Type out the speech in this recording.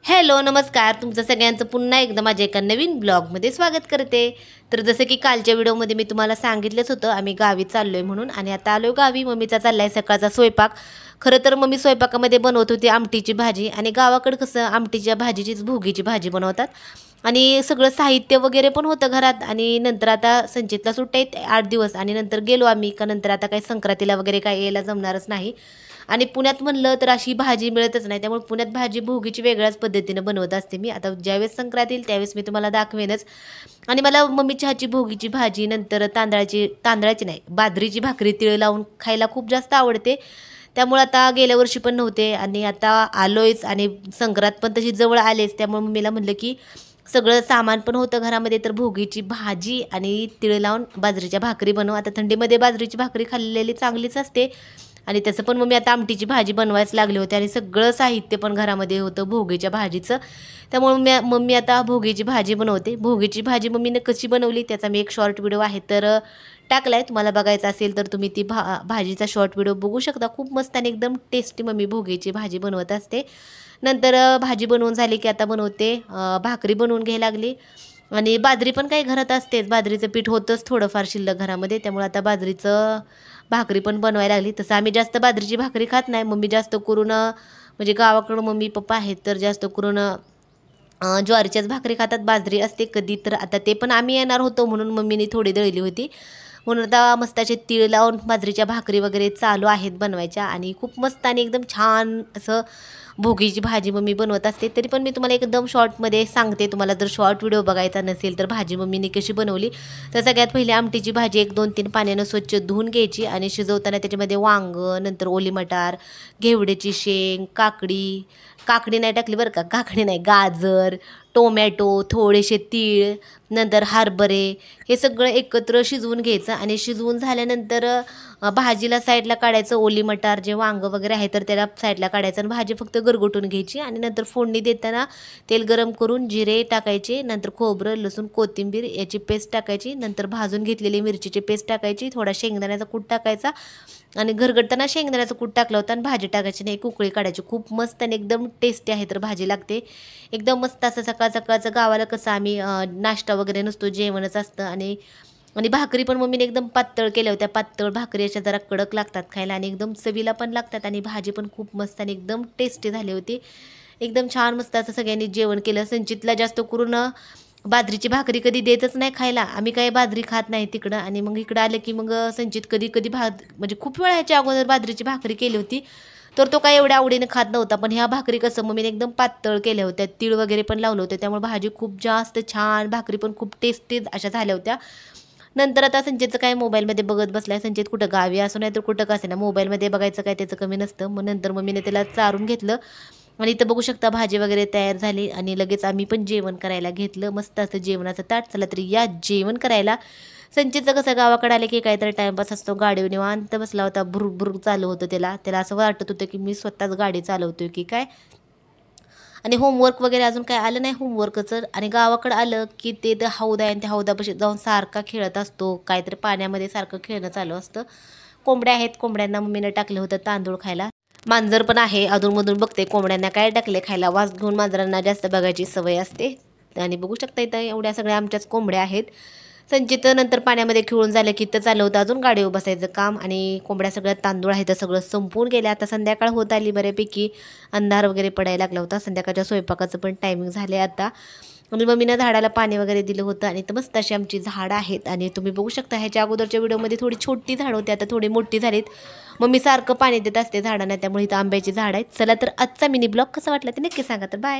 Hello नमस्कार, तुमचं सगळ्यांचं पुन्हा एकदा माझ्या एका नवीन ब्लॉगमध्ये स्वागत करते. तर जसं की कालच्या व्हिडिओमध्ये मी तुम्हाला सांगितलंच होतं आम्ही गावी चाललोय म्हणून, आणि आता आलोय गावी. मम्मीचा चाललाय सकाळचा स्वयंपाक. खरं तर मम्मी स्वयंपाकामध्ये बनवत होती आमटीची भाजी, आणि गावाकडे कसं आमटीच्या भाजीचीच भोगीची भाजी बनवतात, आणि सगळं साहित्य वगैरे पण होतं घरात. आणि नंतर आता संचितला सुट्ट्या आहेत 8 दिवस, आणि नंतर गेलो आम्ही का नंतर आता काही संक्रांतीला वगैरे काय यायला जमणारच नाही. आणि पुण्यात म्हणलं तर अशी भाजी मिळतच नाही, त्यामुळे पुण्यात भाजी भोगीची वेगळ्याच पद्धतीनं बनवत असते मी. आता ज्यावेळेस संक्रांत येईल त्यावेळेस मी तुम्हाला दाखवेनच. आणि मला मम्मीच्या हातची भोगीची भाजी, नंतर तांदळाची नाही, बाजरीची भाकरी तिळ लावून खायला खूप जास्त आवडते. त्यामुळे आता गेल्या वर्षी पण नव्हते आणि आता आलोयच, आणि संक्रांत पण तशी जवळ आलेच. त्यामुळे मम्मीला म्हणलं की सगळं सामान पण होतं घरामध्ये, तर भोगीची भाजी आणि तिळ लावून बाजरीच्या भाकरी बनव. आता थंडीमध्ये बाजरीची भाकरी खाल्लेली चांगलीच असते, आणि तसं पण मग मी आता आमटीची भाजी बनवायच लागले होते, आणि सगळं साहित्य पण घरामध्ये होतं भोगीच्या भाजीचं. त्यामुळे मम्मी आता भोगीची भाजी बनवते. भोगीची भाजी मम्मीने कशी बनवली त्याचा मी एक शॉर्ट व्हिडिओ आहे तर टाकलाय. तुम्हाला बघायचं असेल तर तुम्ही ती भाजीचा शॉर्ट व्हिडिओ बघू शकता. खूप मस्त आणि एकदम टेस्टी मम्मी भोगीची भाजी बनवत असते. नंतर भाजी बनवून झाली की आता बनवते भाकरी बनवून घ्यायला लागली. आणि बाजरी पण काही घरात असतेच, बाजरीचं पीठ होतंच थोडंफार शिल्लक घरामध्ये, त्यामुळे आता बाजरीचं भाकरी पण बनवायला लागली. तसं आम्ही जास्त बाजरीची भाकरी खात नाही. मम्मी जास्त करून म्हणजे गावाकडं मम्मी पप्पा आहेत तर जास्त करून ज्वारीच्याच भाकरी खातात. बाजरी असते कधी तर. आता ते पण आम्ही येणार होतो म्हणून मम्मीने थोडी दळली होती, म्हणून आता मस्त असे तीळ लावून बाजरीच्या भाकरी वगैरे चालू आहेत बनवायच्या. आणि खूप मस्त आणि एकदम छान असं भोगीची भाजी मम्मी बनवत असते. तरी पण मी तुम्हाला एकदम शॉर्टमध्ये सांगते. तुम्हाला जर शॉर्ट व्हिडिओ बघायचा नसेल तर भाजी मम्मीने कशी बनवली, तर सगळ्यात पहिले आमटीची भाजी 1-2-3 पाण्यानं स्वच्छ धुवून घ्यायची, आणि शिजवताना त्याच्यामध्ये वांगं, नंतर ओली मटार, घेवड्याची शेंग, काकडी नाही टाकली बरं का, काकडी नाही, गाजर, टोमॅटो, थोडेसे तीळ, नंतर हरभरे, हे सगळं एकत्र शिजवून घ्यायचं. आणि शिजवून झाल्यानंतर भाजीला साईडला काढायचं. ओली मटार जे वांगं वगैरे आहे तर त्याला साईडला काढायचं, आणि भाजी फक्त गरगटून घ्यायची. आणि नंतर फोडणी देताना तेल गरम करून जिरे टाकायचे, नंतर खोबरं, लसूण, कोथिंबीर याची पेस्ट टाकायची, नंतर भाजून घेतलेली मिरचीची पेस्ट टाकायची, थोडा शेंगदाण्याचा कूट टाकायचा, आणि गरगटताना शेंगदाण्याचं कूट टाकलं होतं, आणि भाजी टाकायची नाही, एक उकळी काढायची. खूप मस्त आणि एकदम टेस्टी आहे तर भाजी लागते एकदम मस्त. असं सकाळचं गावाला कसं आम्ही नाश्ता वगैरे नसतो, जेवणच असतं. आणि आणि भाकरी पण मम्मीने एकदम पातळ केल्या होत्या. पातळ भाकरी अशा जरा कडक लागतात खायला, आणि एकदम चवीला पण लागतात, आणि भाजी पण खूप मस्त आणि एकदम टेस्टी झाली होती. एकदम छान मस्त असं सगळ्यांनी जेवण केलं. संचितला जास्त करून बाजरीची भाकरी कधी देतच नाही खायला. आम्ही काही बाजरी खात नाही तिकडं, आणि मग इकडं आलं की मग संचित कधी कधी म्हणजे खूप वेळा ह्याच्या अगोदर बाजरीची भाकरी केली होती, तर तो काय एवढ्या आवडीने खात नव्हता. पण ह्या भाकरी कसं मम्मीने एकदम पातळ केल्या होत्या, तीळ वगैरे पण लावलं होतं, त्यामुळे भाजी खूप जास्त छान, भाकरी पण खूप टेस्टी अशा झाल्या होत्या. नंतर आता संचितचं काय मोबाईलमध्ये बघत बसलाय. संचित कुठं गावी असो नाही तर कुठं कसं ना मोबाईलमध्ये बघायचं काय त्याचं कमी नसतं. मग नंतर मम्मीने त्याला चारून घेतलं, आणि इथं बघू शकता भाजी वगैरे तयार झाली, आणि लगेच आम्ही पण जेवण करायला घेतलं. मस्त असं जेवणाचं ताट. चला तरी या जेवण करायला. संचितचं कसं गावाकडे आले की काहीतरी टाईमपास असतो, गाडीवर निवांत बसला होता, भुरभुर चालू होतं त्याला असं वाटत होतं की मी स्वतःच गाडी चालवतोय की काय. आणि होमवर्क वगैरे अजून काय आलं नाही होमवर्कचं. आणि गावाकडं आलं की ते हौद आहे, आणि त्या हौदापाशी जाऊन सारखा खेळत असतो, काहीतरी पाण्यामध्ये सारखं खेळणं चालू असतं. कोंबड्या आहेत, कोंबड्यांना मम्मीनं टाकलं होतं तांदूळ खायला. मांजर पण आहे, अधूनमधून बघते कोंबड्यांना काय टाकले खायला. वास घेऊन मांजरांना जास्त बघायची सवय असते. आणि बघू शकता इथं एवढ्या सगळ्या आमच्याच कोंबड्या आहेत. संचित नंतर पाण्यामध्ये खेळून झालं की तर चाललं होतं अजून गाडीवर बसायचं काम, आणि कोंबड्या सगळ्या तांदूळ आहे तर सगळं संपून गेल्या. आता संध्याकाळ होत आली बऱ्यापैकी, अंधार वगैरे पडायला लागला होता. संध्याकाळच्या स्वयंपाकाचं पण टायमिंग झाले आता. आणि मम्मीनं झाडाला पाणी वगैरे दिलं होतं, आणि तर मस्त अशी आमची झाडं आहेत. आणि तुम्ही बघू शकता ह्याच्या अगोदरच्या व्हिडिओमध्ये थोडी छोटी झाडं होती, आता थोडी मोठी झालीत. मम्मी सारखं पाणी देत असते झाडांना, त्यामुळे इथं आंब्याची झाड आहेत. चला तर आजचा मिनी ब्लॉग कसा वाटला ते नक्की सांगा. तर बाय.